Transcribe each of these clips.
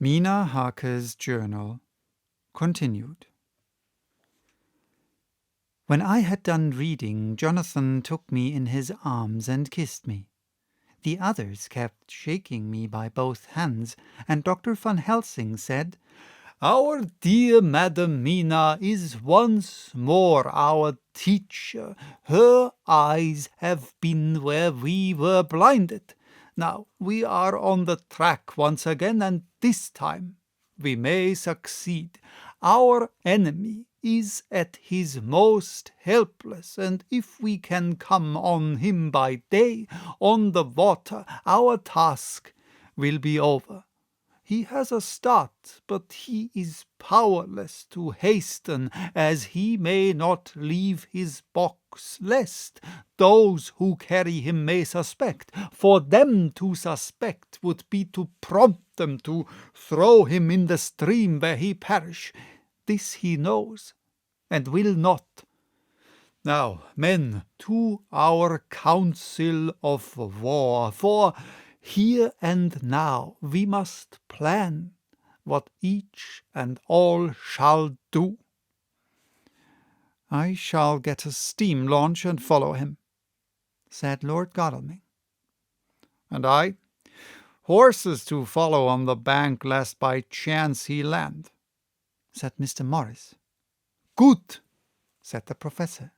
Mina Harker's journal continued. When I had done reading, Jonathan took me in his arms and kissed me. The others kept shaking me by both hands, and Dr. Van Helsing said, "Our dear Madam Mina is once more our teacher. Her eyes have been where we were blinded. Now we are on the track once again, and this time we may succeed. Our enemy is at his most helpless, and if we can come on him by day on the water, our task will be over. He has a start, but he is powerless to hasten, as he may not leave his box, lest those who carry him may suspect. For them to suspect would be to prompt them to throw him in the stream where he perish. This he knows, and will not. Now, men, to our council of war, for here and now we must plan what each and all shall do." "I shall get a steam launch and follow him," said Lord Godalming. "And I, horses to follow on the bank, lest by chance he land," said Mr. Morris. "Good," said the Professor.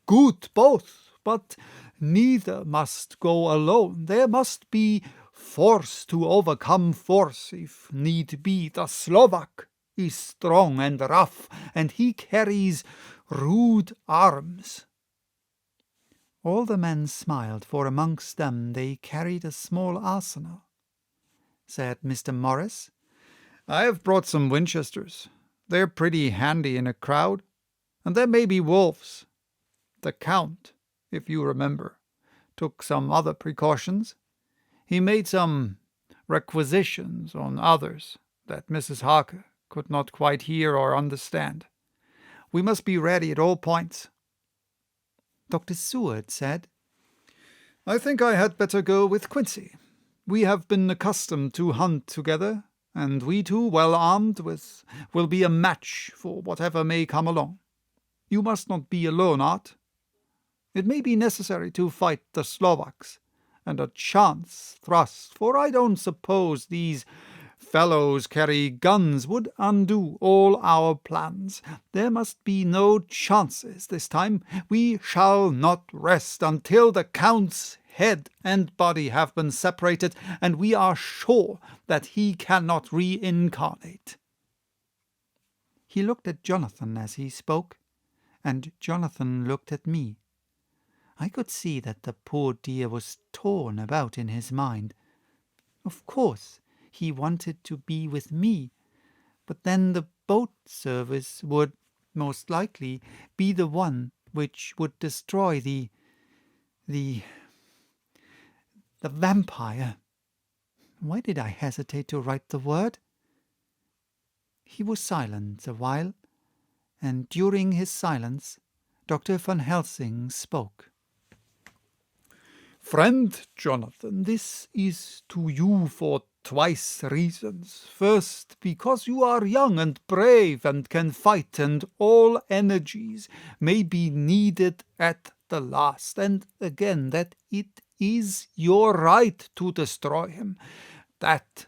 "Good both, but neither must go alone. There must be force to overcome force, if need be. The Slovak is strong and rough, and he carries rude arms." All the men smiled, for amongst them they carried a small arsenal. Said Mr. Morris, "I have brought some Winchesters. They're pretty handy in a crowd, and there may be wolves. The Count, if you remember, took some other precautions. He made some requisitions on others that Mrs. Harker could not quite hear or understand. We must be ready at all points." Dr. Seward said, "I think I had better go with Quincy. We have been accustomed to hunt together, and we two, well armed, will be a match for whatever may come along. You must not be alone, Art. It may be necessary to fight the Slovaks, and a chance thrust, for I don't suppose these fellows carry guns, would undo all our plans. There must be no chances this time. We shall not rest until the Count's head and body have been separated, and we are sure that he cannot reincarnate." He looked at Jonathan as he spoke, and Jonathan looked at me. I could see that the poor dear was torn about in his mind. Of course, he wanted to be with me, but then the boat service would, most likely, be the one which would destroy the vampire. Why did I hesitate to write the word? He was silent a while, and during his silence, Dr. Van Helsing spoke. "Friend Jonathan, this is to you for twice reasons. First, because you are young and brave and can fight, and all energies may be needed at the last, and again that it is your right to destroy him, that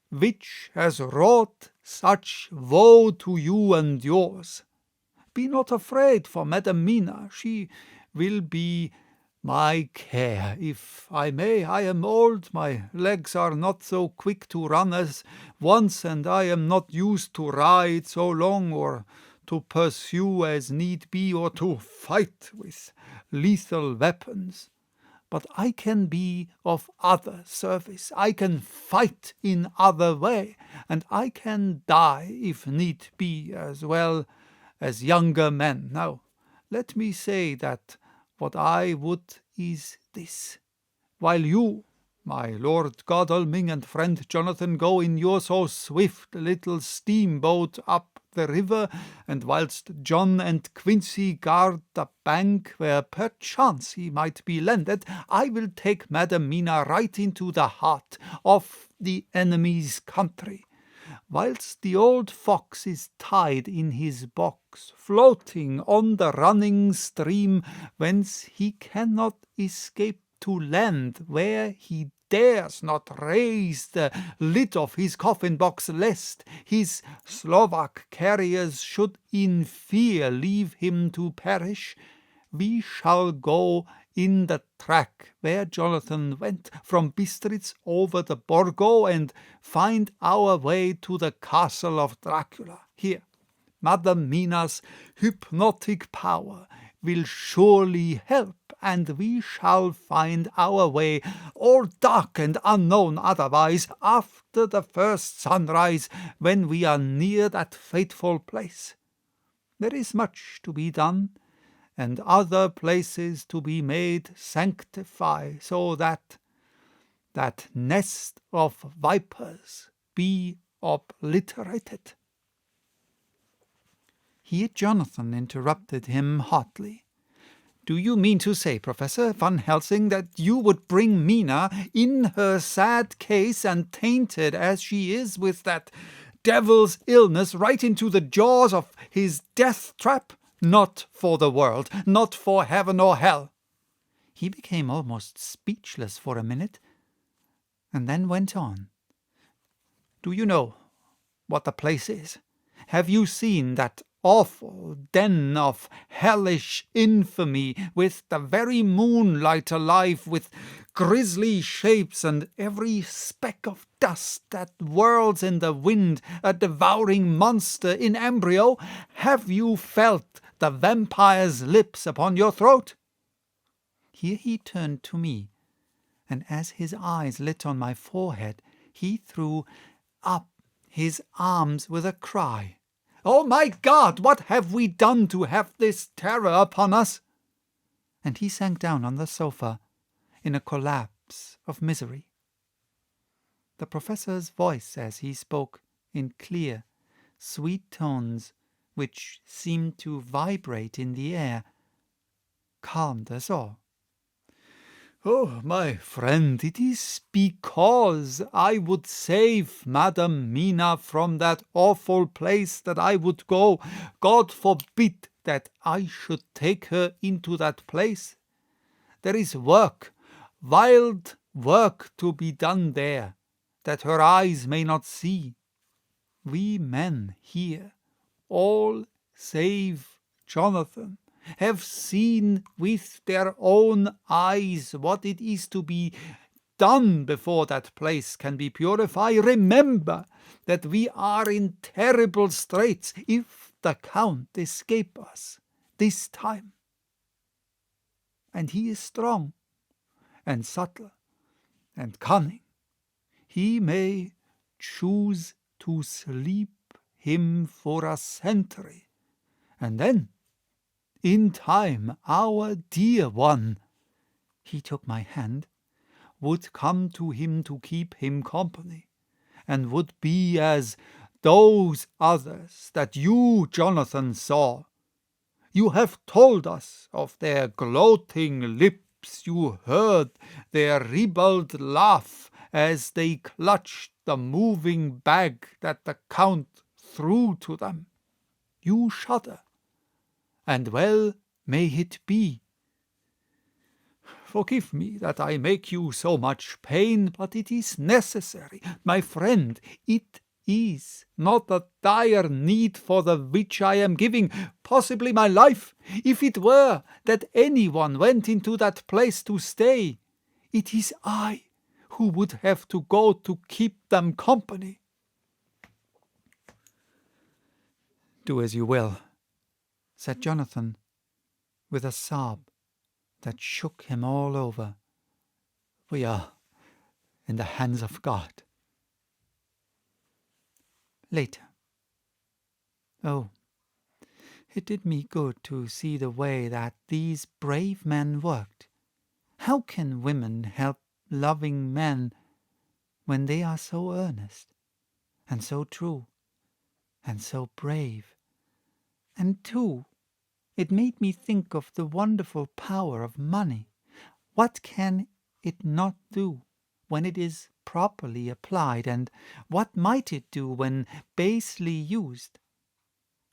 which has wrought such woe to you and yours. Be not afraid for Madam Mina. She will be my care, if I may. I am old, my legs are not so quick to run as once, and I am not used to ride so long, or to pursue as need be, or to fight with lethal weapons. But I can be of other service. I can fight in other way, and I can die, if need be, as well as younger men. Now, let me say that what I would is this. While you, my Lord Godalming and friend Jonathan, go in your so swift little steamboat up the river, and whilst John and Quincy guard the bank where perchance he might be landed, I will take Madam Mina right into the heart of the enemy's country. whilst the old fox is tied in his box, floating on the running stream, whence he cannot escape to land, where he dares not raise the lid of his coffin box, lest his Slovak carriers should in fear leave him to perish, we shall go in the track where Jonathan went from Bistritz over the Borgo, and find our way to the castle of Dracula. Here, Madam Mina's hypnotic power will surely help, and we shall find our way, all dark and unknown otherwise, after the first sunrise, when we are near that fateful place. There is much to be done, and other places to be made sanctify, so that that nest of vipers be obliterated." Here Jonathan interrupted him hotly. "Do you mean to say, Professor Van Helsing, that you would bring Mina, in her sad case and tainted as she is with that devil's illness, right into the jaws of his death trap? Not for the world, not for heaven or hell." He became almost speechless for a minute, and then went on. "Do you know what the place is? Have you seen that awful den of hellish infamy, with the very moonlight alive with grisly shapes, and every speck of dust that whirls in the wind a devouring monster in embryo? Have you felt the vampire's lips upon your throat?" Here he turned to me, and as his eyes lit on my forehead, he threw up his arms with a cry. "Oh my God, what have we done to have this terror upon us?" And he sank down on the sofa in a collapse of misery. The professor's voice, as he spoke in clear, sweet tones which seemed to vibrate in the air, calmed us all. "Oh, my friend, it is because I would save Madam Mina from that awful place that I would go. God forbid that I should take her into that place. There is work, wild work to be done there, that her eyes may not see. We men here, all save Jonathan, have seen with their own eyes what it is to be done before that place can be purified. Remember that we are in terrible straits if the Count escape us this time. And he is strong and subtle and cunning. He may choose to sleep him for a century, and then, in time, our dear one," he took my hand, "would come to him to keep him company, and would be as those others that you, Jonathan, saw. You have told us of their gloating lips, you heard their ribald laugh as they clutched the moving bag that the Count threw to them. You shudder, and well may it be. Forgive me that I make you so much pain, but it is necessary, my friend. It is not a dire need for the which I am giving possibly my life. If it were that anyone went into that place to stay, it is I who would have to go to keep them company." "Do as you will," said Jonathan, with a sob that shook him all over. "We are in the hands of God." Later. Oh, it did me good to see the way that these brave men worked. How can women help loving men when they are so earnest, and so true, and so brave? And too, it made me think of the wonderful power of money. What can it not do when it is properly applied, and what might it do when basely used?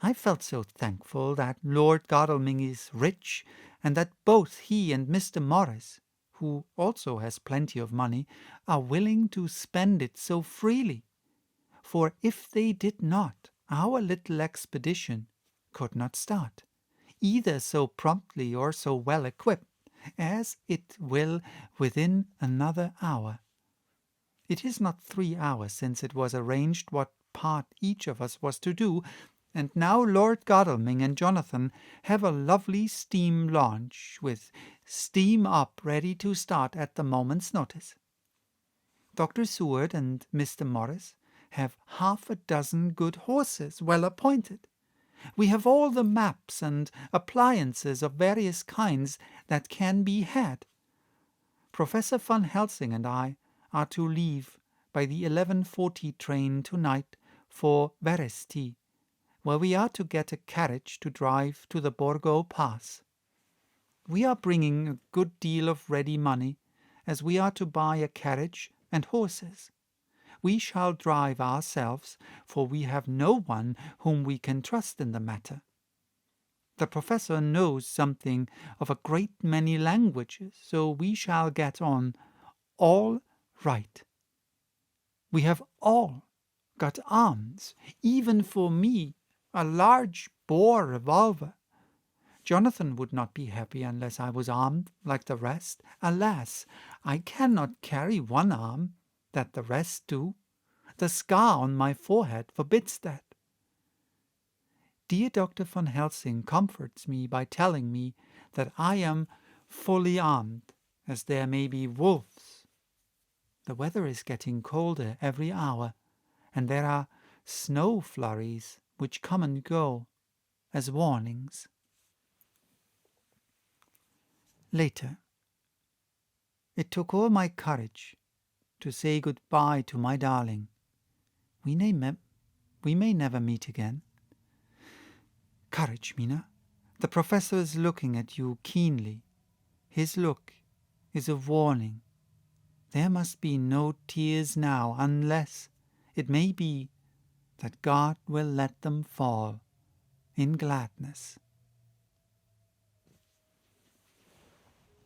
I felt so thankful that Lord Godalming is rich, and that both he and Mr. Morris, who also has plenty of money, are willing to spend it so freely. For if they did not, our little expedition could not start, either so promptly or so well equipped as it will within another hour. It is not 3 hours since it was arranged what part each of us was to do, and now Lord Godalming and Jonathan have a lovely steam launch with steam up ready to start at the moment's notice. Dr. Seward and Mr. Morris have 6 good horses well appointed. We have all the maps and appliances of various kinds that can be had. Professor Van Helsing and I are to leave by the 11:40 train tonight for Veresti, where we are to get a carriage to drive to the Borgo Pass. We are bringing a good deal of ready money, as we are to buy a carriage and horses. We shall drive ourselves, for we have no one whom we can trust in the matter. The professor knows something of a great many languages, so we shall get on all right. We have all got arms, even for me, a large bore revolver. Jonathan would not be happy unless I was armed like the rest. Alas, I cannot carry one arm that the rest do. The scar on my forehead forbids that. Dear Dr. Van Helsing comforts me by telling me that I am fully armed, as there may be wolves. The weather is getting colder every hour, and there are snow flurries which come and go as warnings. Later. It took all my courage to say good-bye to my darling. We may never meet again. Courage, Mina. The professor is looking at you keenly. His look is a warning. There must be no tears now, unless it may be that God will let them fall in gladness.